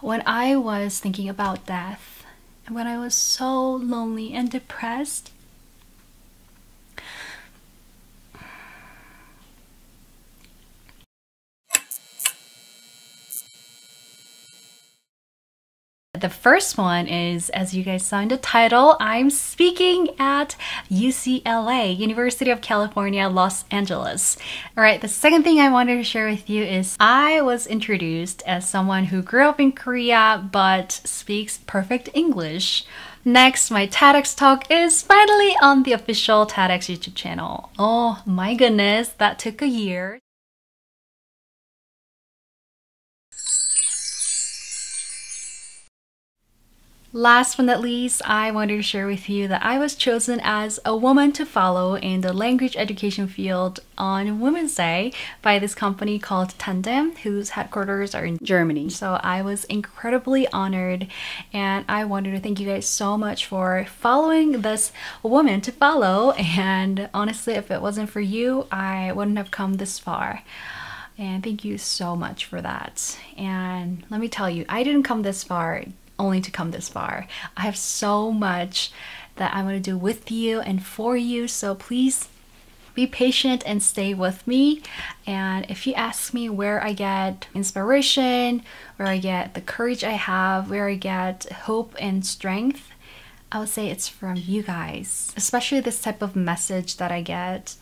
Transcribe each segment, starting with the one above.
when I was thinking about death, and when I was so lonely and depressed, the first one is, as you guys saw in the title, I'm speaking at UCLA, University of California, Los Angeles. All right, the second thing I wanted to share with you is I was introduced as someone who grew up in Korea but speaks perfect English. Next, my TEDx talk is finally on the official TEDx YouTube channel. Oh my goodness, that took a year. Last but not least, I wanted to share with you that I was chosen as a woman to follow in the language education field on Women's Day by this company called Tandem, whose headquarters are in Germany. So I was incredibly honored, and I wanted to thank you guys so much for following this woman to follow. And honestly, if it wasn't for you, I wouldn't have come this far. And thank you so much for that. And let me tell you, I didn't come this far only to come this far. I have so much that I want to do with you and for you, so please be patient and stay with me. And if you ask me where I get inspiration, where I get the courage I have, where I get hope and strength, I would say it's from you guys, especially this type of message that I get.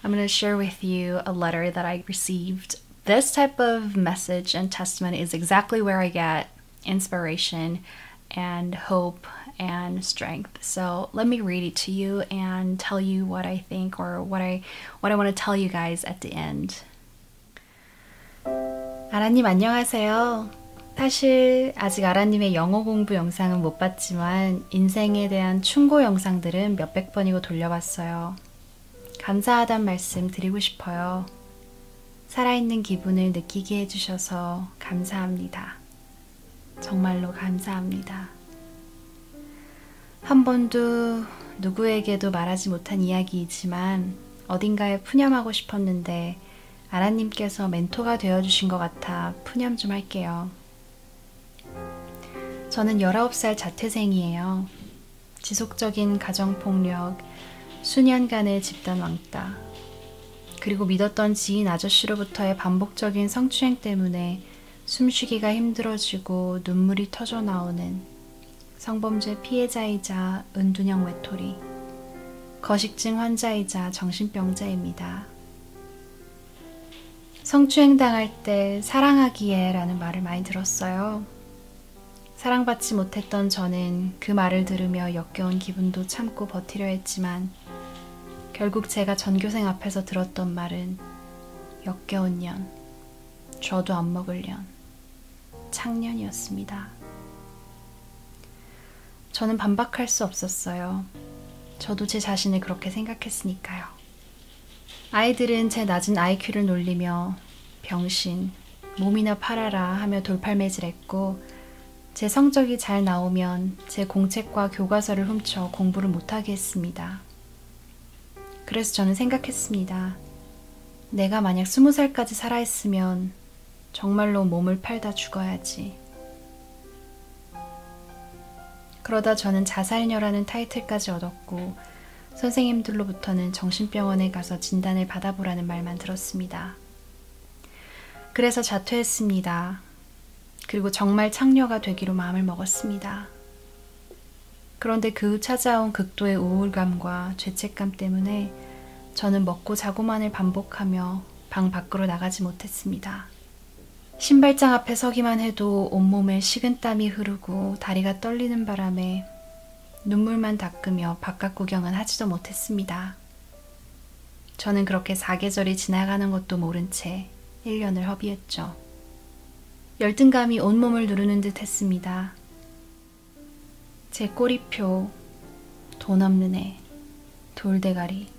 I'm going to share with you a letter that I received. This type of message and testimony is exactly where I get inspiration and hope and strength. So let me read it to you and tell you what I think, or what I want to tell you guys at the end. 아라님 안녕하세요. 사실 아직 아라님의 영어 공부 영상은 못 봤지만 인생에 대한 충고 영상들은 몇백 번이고 돌려봤어요. 감사하단 말씀 드리고 싶어요. 살아있는 기분을 느끼게 해주셔서 감사합니다. 정말로 감사합니다. 한 번도 누구에게도 말하지 못한 이야기이지만 어딘가에 푸념하고 싶었는데 아라님께서 멘토가 되어주신 것 같아 푸념 좀 할게요. 저는 19살 자퇴생이에요. 지속적인 가정폭력, 수년간의 집단 왕따, 그리고 믿었던 지인 아저씨로부터의 반복적인 성추행 때문에 숨쉬기가 힘들어지고 눈물이 터져 나오는 성범죄 피해자이자 은둔형 외톨이, 거식증 환자이자 정신병자입니다. 성추행 당할 때 사랑하기에 라는 말을 많이 들었어요. 사랑받지 못했던 저는 그 말을 들으며 역겨운 기분도 참고 버티려 했지만 결국 제가 전교생 앞에서 들었던 말은 역겨운 년, 저도 안 먹을 년, 창년이었습니다. 저는 반박할 수 없었어요. 저도 제 자신을 그렇게 생각했으니까요. 아이들은 제 낮은 IQ를 놀리며 병신, 몸이나 팔아라 하며 돌팔매질했고 제 성적이 잘 나오면 제 공책과 교과서를 훔쳐 공부를 못하게 했습니다. 그래서 저는 생각했습니다. 내가 만약 20살까지 살아있으면 정말로 몸을 팔다 죽어야지. 그러다 저는 자살녀라는 타이틀까지 얻었고 선생님들로부터는 정신병원에 가서 진단을 받아보라는 말만 들었습니다. 그래서 자퇴했습니다. 그리고 정말 창녀가 되기로 마음을 먹었습니다. 그런데 그 후 찾아온 극도의 우울감과 죄책감 때문에 저는 먹고 자고만을 반복하며 방 밖으로 나가지 못했습니다. 신발장 앞에 서기만 해도 온몸에 식은땀이 흐르고 다리가 떨리는 바람에 눈물만 닦으며 바깥 구경은 하지도 못했습니다. 저는 그렇게 사계절이 지나가는 것도 모른 채 1년을 허비했죠. 열등감이 온몸을 누르는 듯 했습니다. 제 꼬리표, 돈 없는 애, 돌대가리,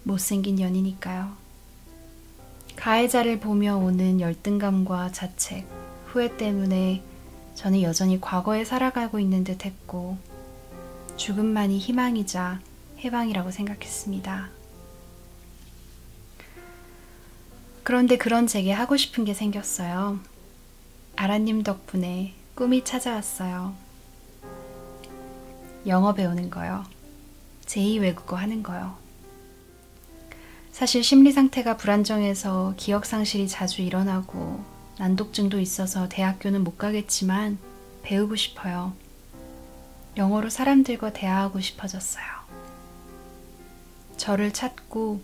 못생긴 년이니까요. 가해자를 보며 오는 열등감과 자책, 후회 때문에 저는 여전히 과거에 살아가고 있는 듯 했고 죽음만이 희망이자 해방이라고 생각했습니다. 그런데 그런 제게 하고 싶은 게 생겼어요. 아라님 덕분에 꿈이 찾아왔어요. 영어 배우는 거요. 제2 외국어 하는 거요. 사실 심리 상태가 불안정해서 기억 상실이 자주 일어나고 난독증도 있어서 대학교는 못 가겠지만 배우고 싶어요. 영어로 사람들과 대화하고 싶어졌어요. 저를 찾고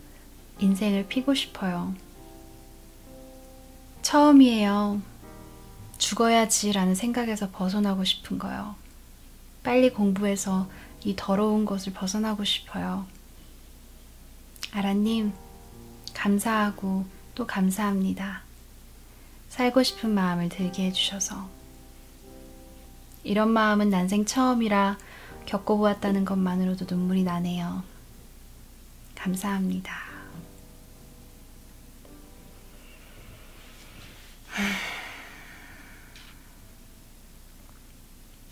인생을 피고 싶어요. 처음이에요. 죽어야지라는 생각에서 벗어나고 싶은 거요. 빨리 공부해서 이 더러운 것을 벗어나고 싶어요. 아라님, 감사하고 또 감사합니다. 살고 싶은 마음을 들게 해주셔서. 이런 마음은 난생 처음이라 겪어보았다는 것만으로도 눈물이 나네요. 감사합니다.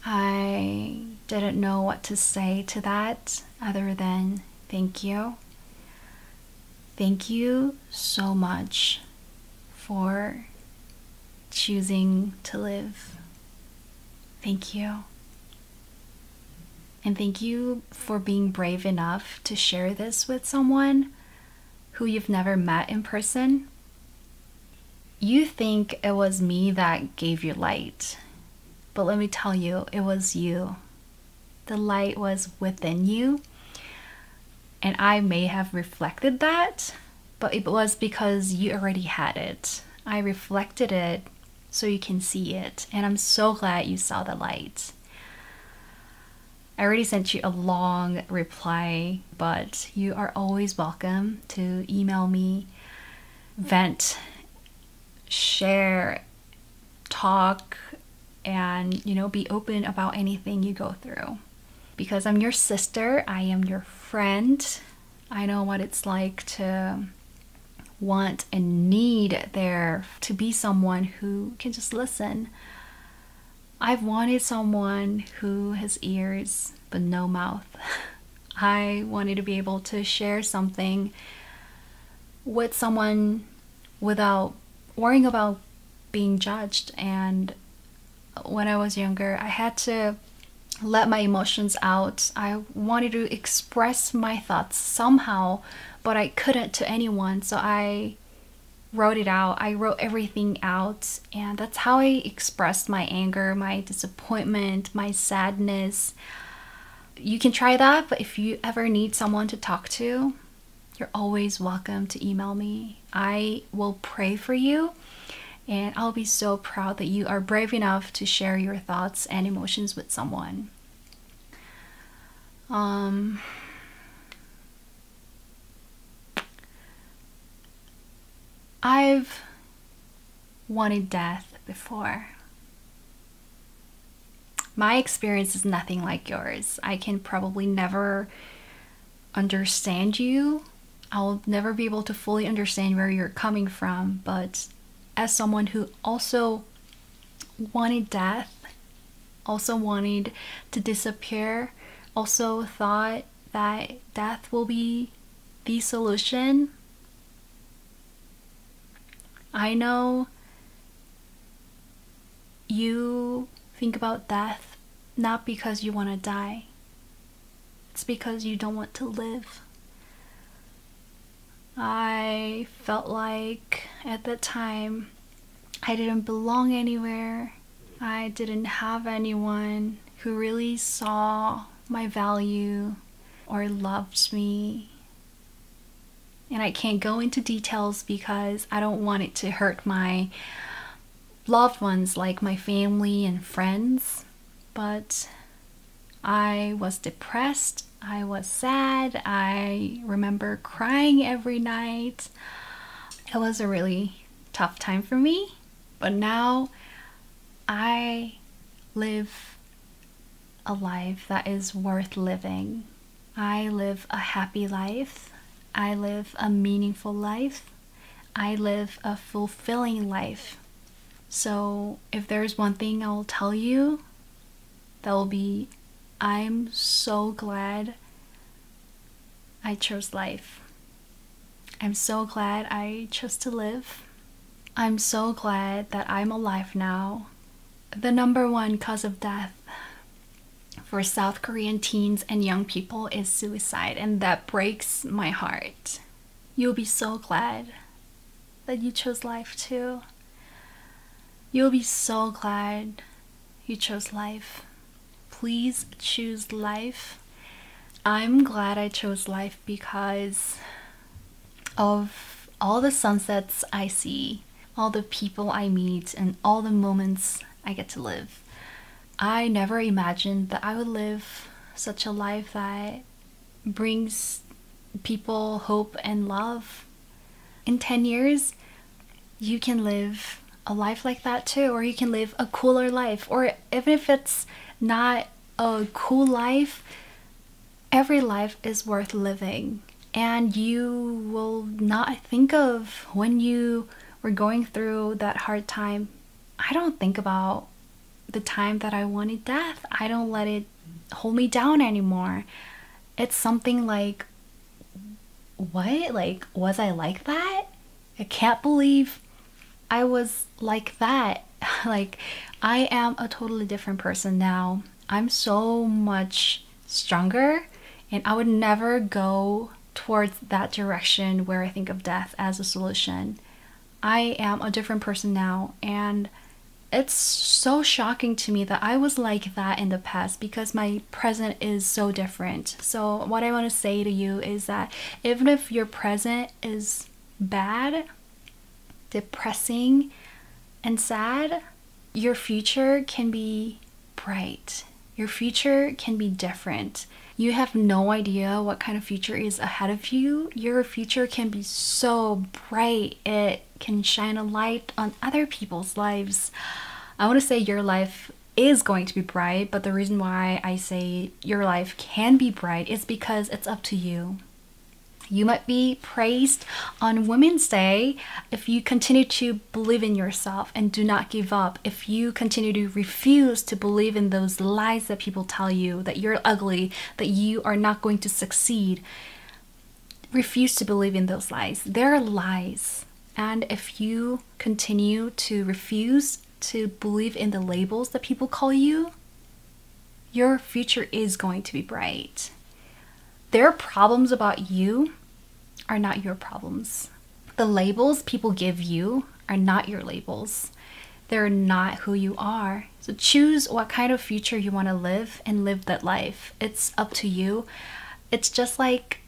I didn't know what to say to that other than thank you. Thank you so much for choosing to live. Thank you. And thank you for being brave enough to share this with someone who you've never met in person. You think it was me that gave you light, but let me tell you, it was you. The light was within you, and I may have reflected that, but it was because you already had it. I reflected it so you can see it, and I'm so glad you saw the light. I already sent you a long reply, but you are always welcome to email me, vent, share, talk, and be open about anything you go through. Because I'm your sister, I am your friend. I know what it's like to want and need there to be someone who can just listen. I've wanted someone who has ears but no mouth. I wanted to be able to share something with someone without worrying about being judged. And when I was younger, I had to let my emotions out. I wanted to express my thoughts somehow, but I couldn't to anyone, so I wrote it out. I wrote everything out, and that's how I expressed my anger, my disappointment, my sadness. You can try that, but if you ever need someone to talk to, you're always welcome to email me. I will pray for you, and I'll be so proud that you are brave enough to share your thoughts and emotions with someone. I've wanted death before. My experience is nothing like yours. I can probably never understand you. I'll never be able to fully understand where you're coming from, but as someone who also wanted death, also wanted to disappear, also thought that death will be the solution, I know you think about death not because you want to die. It's because you don't want to live. I felt like at that time I didn't belong anywhere. I didn't have anyone who really saw my value or loved me. And I can't go into details because I don't want it to hurt my loved ones like my family and friends. But I was depressed. I was sad. I remember crying every night. It was a really tough time for me. But now I live a life that is worth living. I live a happy life. I live a meaningful life. I live a fulfilling life. So if there's one thing I'll tell you, that will be, I'm so glad I chose life. I'm so glad I chose to live. I'm so glad that I'm alive now The number one cause of death for South Korean teens and young people is suicide, and that breaks my heart. You'll be so glad that you chose life too. You'll be so glad you chose life. Please choose life. I'm glad I chose life because of all the sunsets I see, all the people I meet, and all the moments I get to live. I never imagined that I would live such a life that brings people hope and love. In 10 years, you can live a life like that too, or you can live a cooler life, or even if it's not a cool life, every life is worth living. And you will not think of when you were going through that hard time. I don't think about the time that I wanted death. I don't let it hold me down anymore. It's something like, what? Like, was I like that? I can't believe I was like that. Like, I am a totally different person now. I'm so much stronger, and I would never go towards that direction where I think of death as a solution. I am a different person now, and it's so shocking to me that I was like that in the past because my present is so different. So what I want to say to you is that even if your present is bad, depressing, and sad, your future can be bright. Your future can be different. You have no idea what kind of future is ahead of you. Your future can be so bright. It can shine a light on other people's lives. I want to say your life is going to be bright, but the reason why I say your life can be bright is because it's up to you. You might be praised on Women's Day if you continue to believe in yourself and do not give up. If you continue to refuse to believe in those lies that people tell you, that you're ugly, that you are not going to succeed. Refuse to believe in those lies. They're lies. And if you continue to refuse to believe in the labels that people call you, your future is going to be bright. Their problems about you are not your problems. The labels people give you are not your labels. They're not who you are. So choose what kind of future you want to live and live that life. It's up to you. It's just like,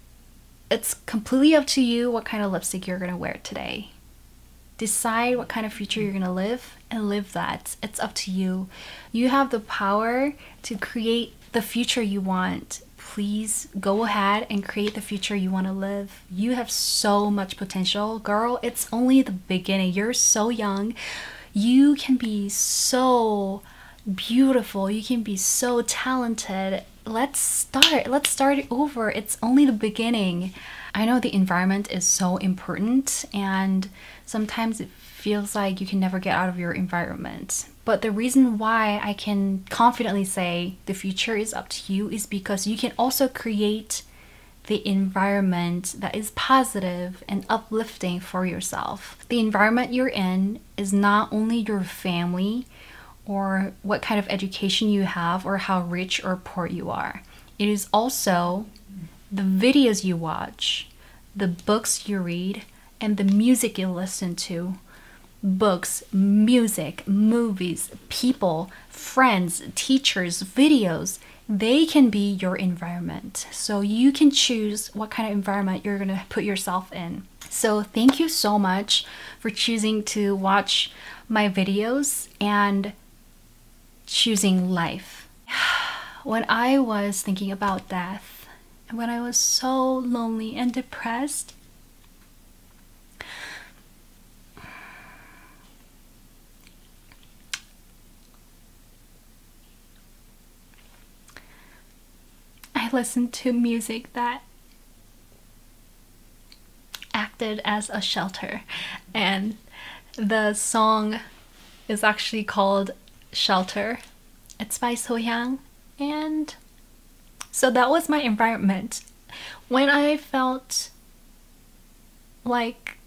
it's completely up to you what kind of lipstick you're going to wear today. Decide what kind of future you're going to live and live that. It's up to you. You have the power to create the future you want. Please go ahead and create the future you want to live. You have so much potential. Girl, it's only the beginning. You're so young. You can be so beautiful. You can be so talented. Let's start. Let's start it over. It's only the beginning. I know the environment is so important, and sometimes it feels like you can never get out of your environment. But the reason why I can confidently say the future is up to you is because you can also create the environment that is positive and uplifting for yourself. The environment you're in is not only your family or what kind of education you have or how rich or poor you are. It is also the videos you watch, the books you read, and the music you listen to. Books, music, movies, people, friends, teachers, videos, they can be your environment. So you can choose what kind of environment you're going to put yourself in. So thank you so much for choosing to watch my videos and choosing life. When I was thinking about death, and when I was so lonely and depressed, I listened to music that acted as a shelter, and the song is actually called Shelter. It's by Sohyang, and so that was my environment. When I felt like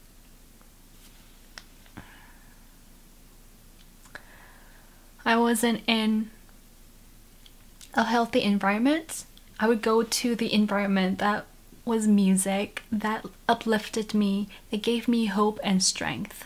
I wasn't in a healthy environment, I would go to the environment that was music, that uplifted me, that gave me hope and strength.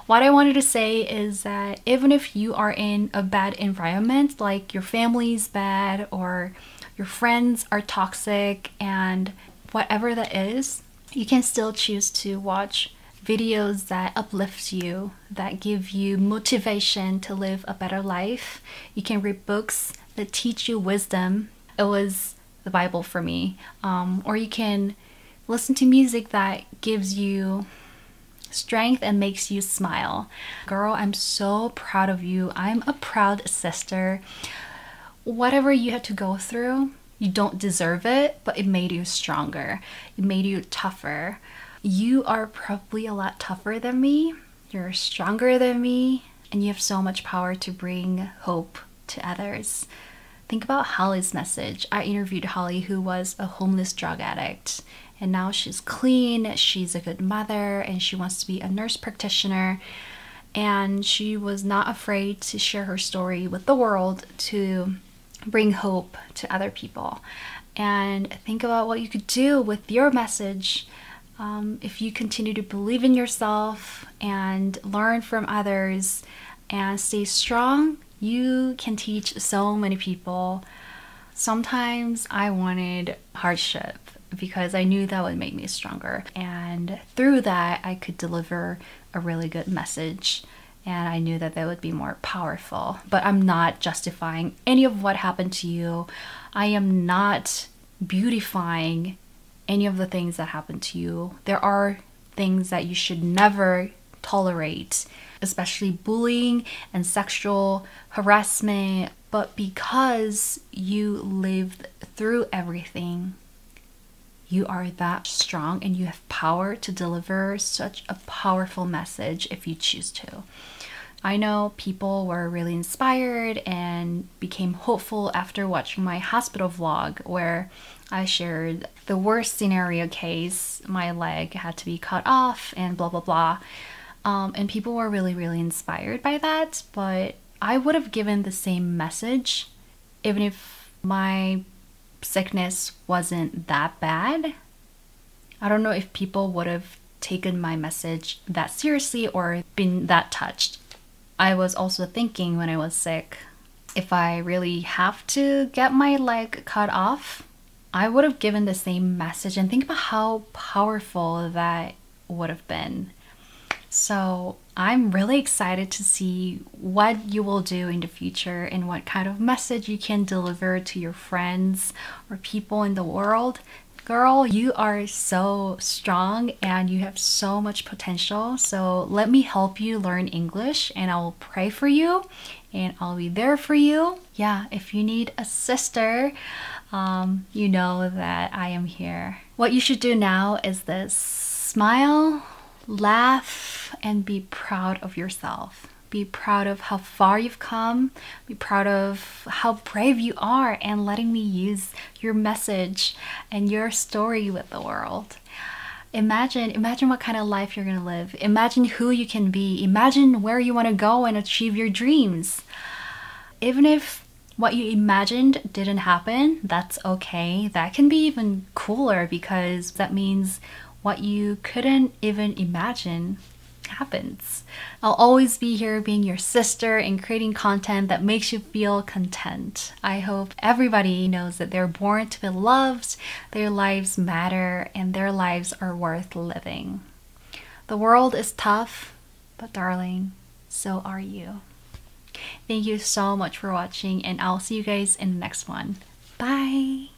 What I wanted to say is that even if you are in a bad environment, like your family's bad or your friends are toxic and whatever that is, you can still choose to watch videos that uplift you, that give you motivation to live a better life. You can read books that teach you wisdom. It was the Bible for me. Or you can listen to music that gives you strength and makes you smile. Girl, I'm so proud of you. I'm a proud sister. Whatever you had to go through, you don't deserve it, but it made you stronger. It made you tougher. You are probably a lot tougher than me. You're stronger than me, and you have so much power to bring hope to others. Think about Holly's message. I interviewed Holly, who was a homeless drug addict, and now she's clean, she's a good mother, and she wants to be a nurse practitioner. And she was not afraid to share her story with the world to bring hope to other people. And think about what you could do with your message if you continue to believe in yourself and learn from others and stay strong. You can teach so many people. Sometimes I wanted hardship because I knew that would make me stronger, and through that I could deliver a really good message, and I knew that would be more powerful. But I'm not justifying any of what happened to you. I am not beautifying any of the things that happened to you. There are things that you should never tolerate, especially bullying and sexual harassment. But because you lived through everything, you are that strong and you have power to deliver such a powerful message if you choose to. I know people were really inspired and became hopeful after watching my hospital vlog, where I shared the worst scenario case. My leg had to be cut off and blah, blah, blah. And people were really, really inspired by that. But I would have given the same message even if my sickness wasn't that bad. I don't know if people would have taken my message that seriously or been that touched. I was also thinking when I was sick, if I really have to get my leg cut off, I would have given the same message, and think about how powerful that would have been. So I'm really excited to see what you will do in the future and what kind of message you can deliver to your friends or people in the world. Girl, you are so strong and you have so much potential. So let me help you learn English, and I will pray for you and I'll be there for you. Yeah, if you need a sister, you know that I am here. What you should do now is this: smile, laugh, and be proud of yourself. Be proud of how far you've come. Be proud of how brave you are and letting me use your message and your story with the world. Imagine what kind of life you're gonna live. Imagine who you can be. Imagine where you want to go and achieve your dreams. Even if what you imagined didn't happen, that's okay. That can be even cooler, because that means what you couldn't even imagine happens. I'll always be here being your sister and creating content that makes you feel content. I hope everybody knows that they're born to be loved, their lives matter, and their lives are worth living. The world is tough, but darling, so are you. Thank you so much for watching, and I'll see you guys in the next one. Bye!